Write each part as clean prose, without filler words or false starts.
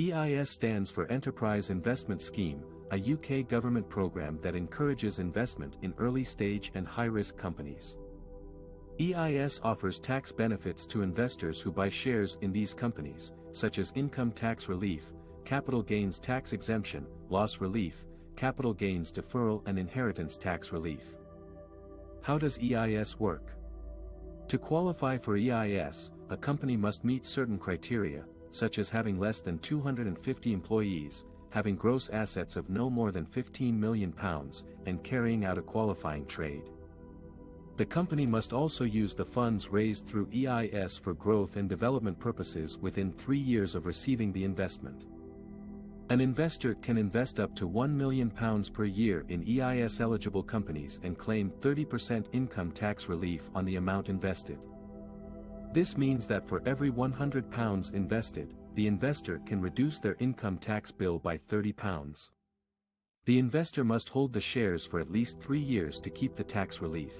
EIS stands for Enterprise Investment Scheme, a UK government program that encourages investment in early-stage and high-risk companies. EIS offers tax benefits to investors who buy shares in these companies, such as income tax relief, capital gains tax exemption, loss relief, capital gains deferral and inheritance tax relief. How does EIS work? To qualify for EIS, a company must meet certain criteria, such as having less than 250 employees, having gross assets of no more than £15 million, and carrying out a qualifying trade. The company must also use the funds raised through EIS for growth and development purposes within 3 years of receiving the investment. An investor can invest up to £1 million per year in EIS-eligible companies and claim 30% income tax relief on the amount invested. This means that for every £100 invested, the investor can reduce their income tax bill by £30. The investor must hold the shares for at least 3 years to keep the tax relief.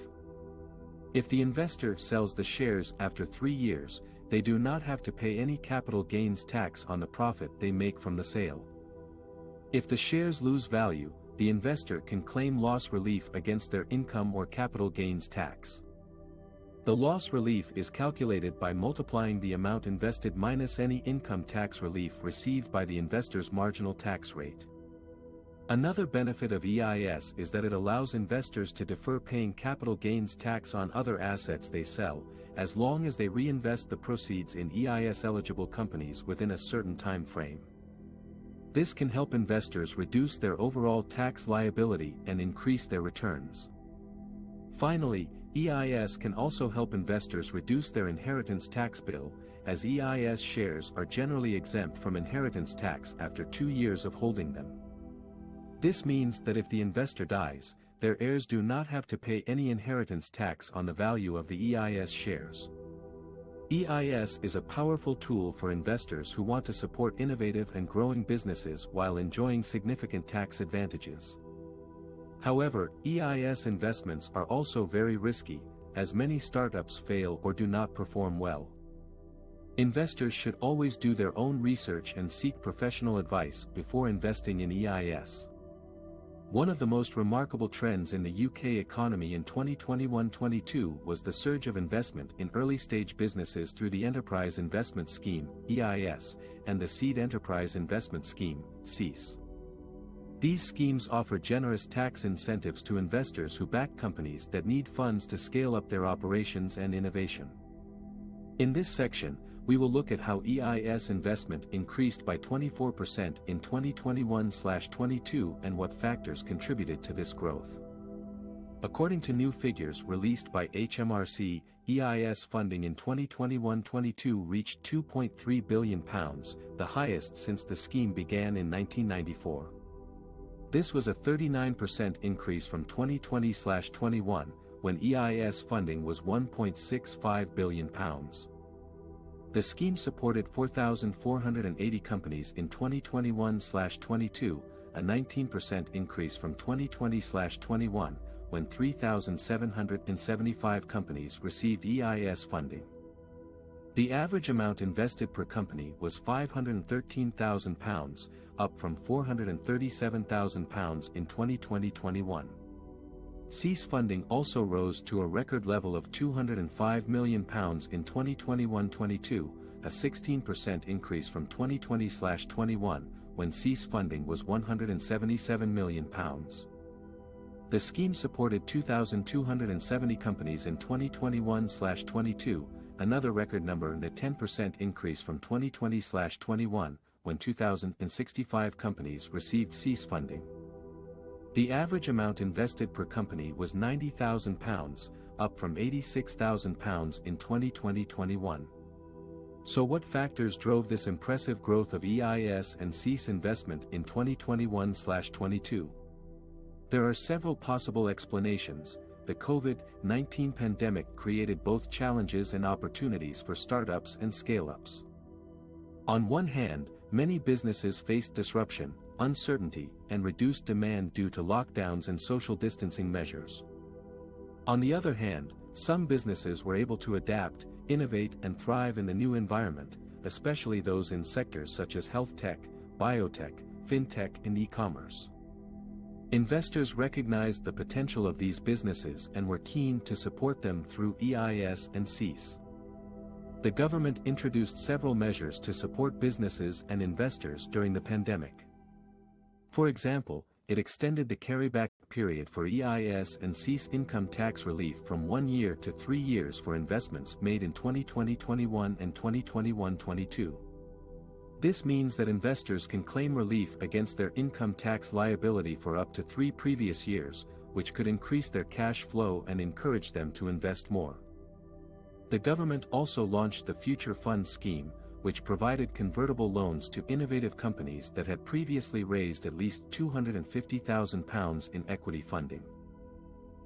If the investor sells the shares after 3 years, they do not have to pay any capital gains tax on the profit they make from the sale. If the shares lose value, the investor can claim loss relief against their income or capital gains tax. The loss relief is calculated by multiplying the amount invested minus any income tax relief received by the investor's marginal tax rate. Another benefit of EIS is that it allows investors to defer paying capital gains tax on other assets they sell, as long as they reinvest the proceeds in EIS-eligible companies within a certain time frame. This can help investors reduce their overall tax liability and increase their returns. Finally, EIS can also help investors reduce their inheritance tax bill, as EIS shares are generally exempt from inheritance tax after 2 years of holding them. This means that if the investor dies, their heirs do not have to pay any inheritance tax on the value of the EIS shares. EIS is a powerful tool for investors who want to support innovative and growing businesses while enjoying significant tax advantages. However, EIS investments are also very risky, as many startups fail or do not perform well. Investors should always do their own research and seek professional advice before investing in EIS. One of the most remarkable trends in the UK economy in 2021-22 was the surge of investment in early-stage businesses through the Enterprise Investment Scheme, EIS, and the Seed Enterprise Investment Scheme, SEIS. These schemes offer generous tax incentives to investors who back companies that need funds to scale up their operations and innovation. In this section, we will look at how EIS investment increased by 24% in 2021-22 and what factors contributed to this growth. According to new figures released by HMRC, EIS funding in 2021-22 reached £2.3 billion, the highest since the scheme began in 1994. This was a 39% increase from 2020-21, when EIS funding was £1.65 billion. The scheme supported 4,480 companies in 2021-22, a 19% increase from 2020-21, when 3,775 companies received EIS funding. The average amount invested per company was £513,000, up from £437,000 in 2020-21. SEIS funding also rose to a record level of £205 million in 2021-22, a 16% increase from 2020-21, when SEIS funding was £177 million. The scheme supported 2,270 companies in 2021-22, another record number and a 10% increase from 2020-21, when 2,065 companies received SEIS funding. The average amount invested per company was £90,000, up from £86,000 in 2020-21. So what factors drove this impressive growth of EIS and SEIS investment in 2021-22? There are several possible explanations. The COVID-19 pandemic created both challenges and opportunities for startups and scale-ups. On one hand, many businesses faced disruption, uncertainty, and reduced demand due to lockdowns and social distancing measures. On the other hand, some businesses were able to adapt, innovate, and thrive in the new environment, especially those in sectors such as health tech, biotech, fintech and e-commerce. Investors recognized the potential of these businesses and were keen to support them through EIS and CES. The government introduced several measures to support businesses and investors during the pandemic. For example, it extended the carryback period for EIS and CES income tax relief from 1 year to 3 years for investments made in 2020-21 and 2021-22. This means that investors can claim relief against their income tax liability for up to 3 previous years, which could increase their cash flow and encourage them to invest more. The government also launched the Future Fund scheme, which provided convertible loans to innovative companies that had previously raised at least £250,000 in equity funding.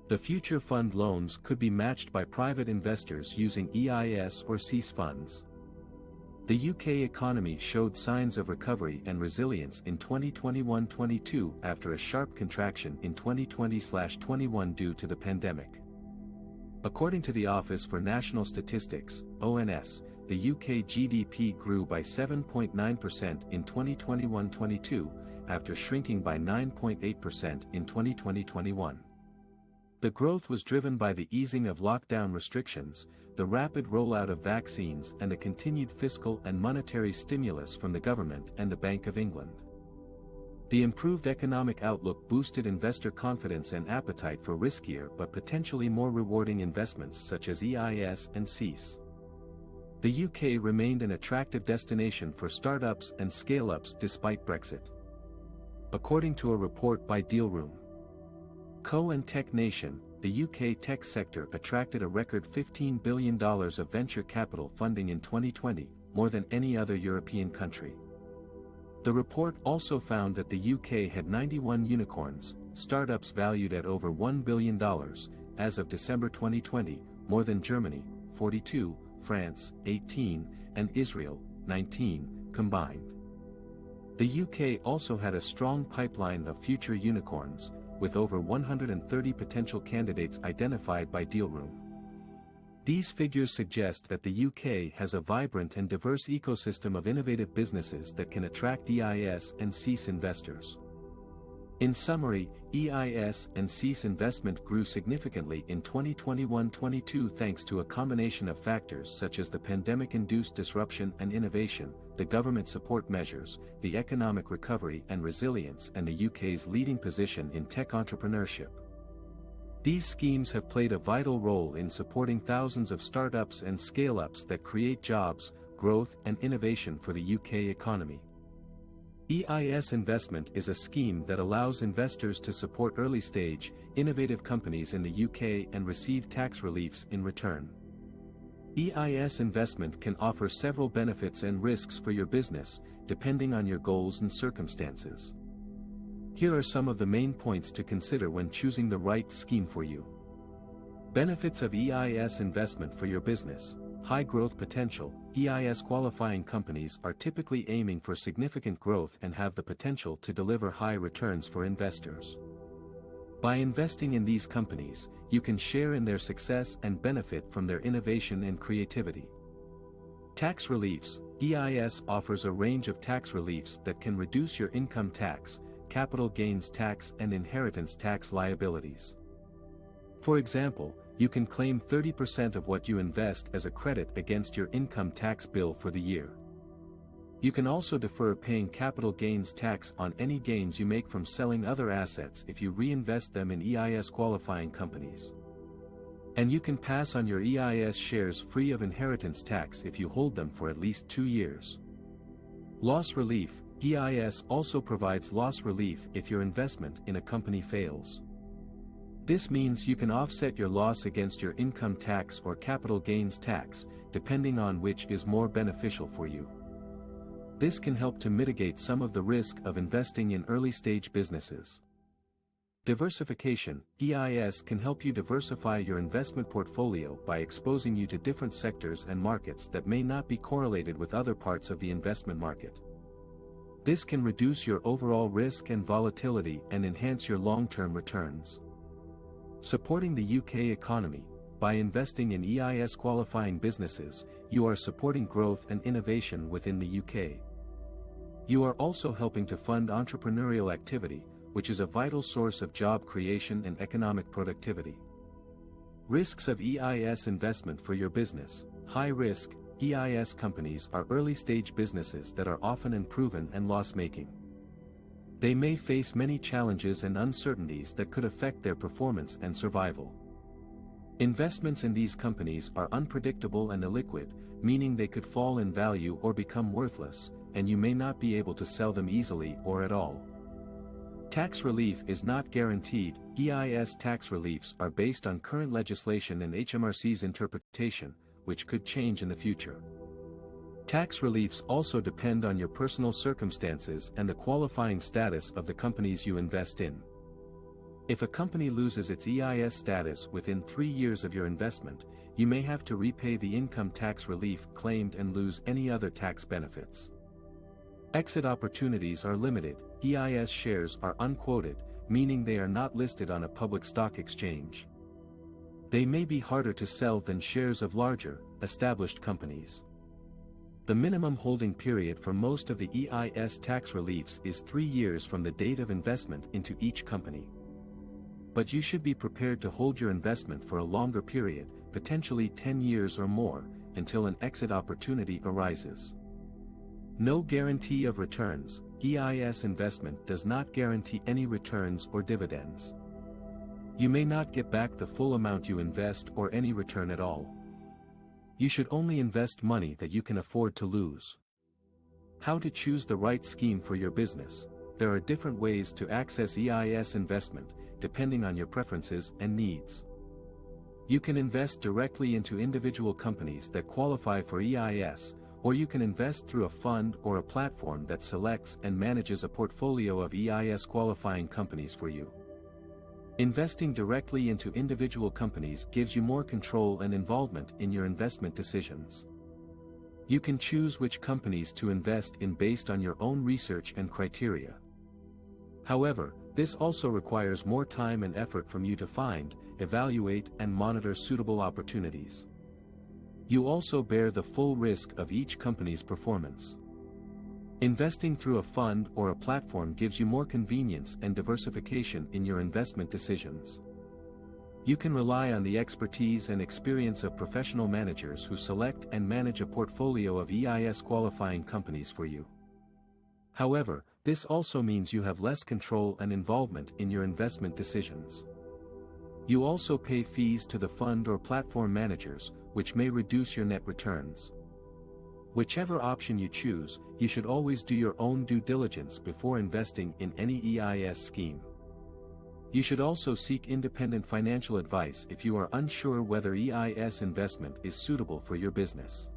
The Future Fund loans could be matched by private investors using EIS or CES funds. The UK economy showed signs of recovery and resilience in 2021-22 after a sharp contraction in 2020-21 due to the pandemic. According to the Office for National Statistics, ONS, the UK GDP grew by 7.9% in 2021-22, after shrinking by 9.8% in 2020-21. The growth was driven by the easing of lockdown restrictions, the rapid rollout of vaccines and the continued fiscal and monetary stimulus from the government and the Bank of England. The improved economic outlook boosted investor confidence and appetite for riskier but potentially more rewarding investments such as EIS and CES. The UK remained an attractive destination for startups and scale-ups despite Brexit. According to a report by Dealroom Co. and Tech Nation, the UK tech sector attracted a record $15 billion of venture capital funding in 2020, more than any other European country. The report also found that the UK had 91 unicorns, startups valued at over $1 billion, as of December 2020, more than Germany, 42, France, 18, and Israel, 19, combined. The UK also had a strong pipeline of future unicorns, with over 130 potential candidates identified by Dealroom. These figures suggest that the UK has a vibrant and diverse ecosystem of innovative businesses that can attract EIS and CES investors. In summary, EIS and CES investment grew significantly in 2021-22 thanks to a combination of factors such as the pandemic-induced disruption and innovation, the government support measures, the economic recovery and resilience, and the UK's leading position in tech entrepreneurship. These schemes have played a vital role in supporting thousands of startups and scale-ups that create jobs, growth and innovation for the UK economy. EIS investment is a scheme that allows investors to support early-stage, innovative companies in the UK and receive tax reliefs in return. EIS investment can offer several benefits and risks for your business, depending on your goals and circumstances. Here are some of the main points to consider when choosing the right scheme for you. Benefits of EIS investment for your business. High growth potential. EIS qualifying companies are typically aiming for significant growth and have the potential to deliver high returns for investors. By investing in these companies, you can share in their success and benefit from their innovation and creativity. Tax reliefs. EIS offers a range of tax reliefs that can reduce your income tax, capital gains tax and inheritance tax liabilities. For example, you can claim 30% of what you invest as a credit against your income tax bill for the year. You can also defer paying capital gains tax on any gains you make from selling other assets if you reinvest them in EIS qualifying companies. And you can pass on your EIS shares free of inheritance tax if you hold them for at least 2 years. Loss relief. EIS also provides loss relief if your investment in a company fails. This means you can offset your loss against your income tax or capital gains tax, depending on which is more beneficial for you. This can help to mitigate some of the risk of investing in early-stage businesses. Diversification. EIS can help you diversify your investment portfolio by exposing you to different sectors and markets that may not be correlated with other parts of the investment market. This can reduce your overall risk and volatility and enhance your long-term returns. Supporting the UK economy. by investing in EIS qualifying businesses, you are supporting growth and innovation within the UK. You are also helping to fund entrepreneurial activity, which is a vital source of job creation and economic productivity. Risks of EIS investment for your business. High-risk, EIS companies are early-stage businesses that are often unproven and loss-making. They may face many challenges and uncertainties that could affect their performance and survival. Investments in these companies are unpredictable and illiquid, meaning they could fall in value or become worthless, and you may not be able to sell them easily or at all. Tax relief is not guaranteed. EIS tax reliefs are based on current legislation and HMRC's interpretation, which could change in the future. Tax reliefs also depend on your personal circumstances and the qualifying status of the companies you invest in. If a company loses its EIS status within 3 years of your investment, you may have to repay the income tax relief claimed and lose any other tax benefits. Exit opportunities are limited. EIS shares are unquoted, meaning they are not listed on a public stock exchange. They may be harder to sell than shares of larger, established companies. The minimum holding period for most of the EIS tax reliefs is 3 years from the date of investment into each company. But you should be prepared to hold your investment for a longer period, potentially 10 years or more, until an exit opportunity arises. No guarantee of returns. EIS investment does not guarantee any returns or dividends. You may not get back the full amount you invest or any return at all. You should only invest money that you can afford to lose. How to choose the right scheme for your business. There are different ways to access EIS investment, depending on your preferences and needs. You can invest directly into individual companies that qualify for EIS, or you can invest through a fund or a platform that selects and manages a portfolio of EIS qualifying companies for you. Investing directly into individual companies gives you more control and involvement in your investment decisions. You can choose which companies to invest in based on your own research and criteria. However, this also requires more time and effort from you to find, evaluate, and monitor suitable opportunities. You also bear the full risk of each company's performance. Investing through a fund or a platform gives you more convenience and diversification in your investment decisions. You can rely on the expertise and experience of professional managers who select and manage a portfolio of EIS qualifying companies for you. However, this also means you have less control and involvement in your investment decisions. You also pay fees to the fund or platform managers, which may reduce your net returns. Whichever option you choose, you should always do your own due diligence before investing in any EIS scheme. You should also seek independent financial advice if you are unsure whether EIS investment is suitable for your business.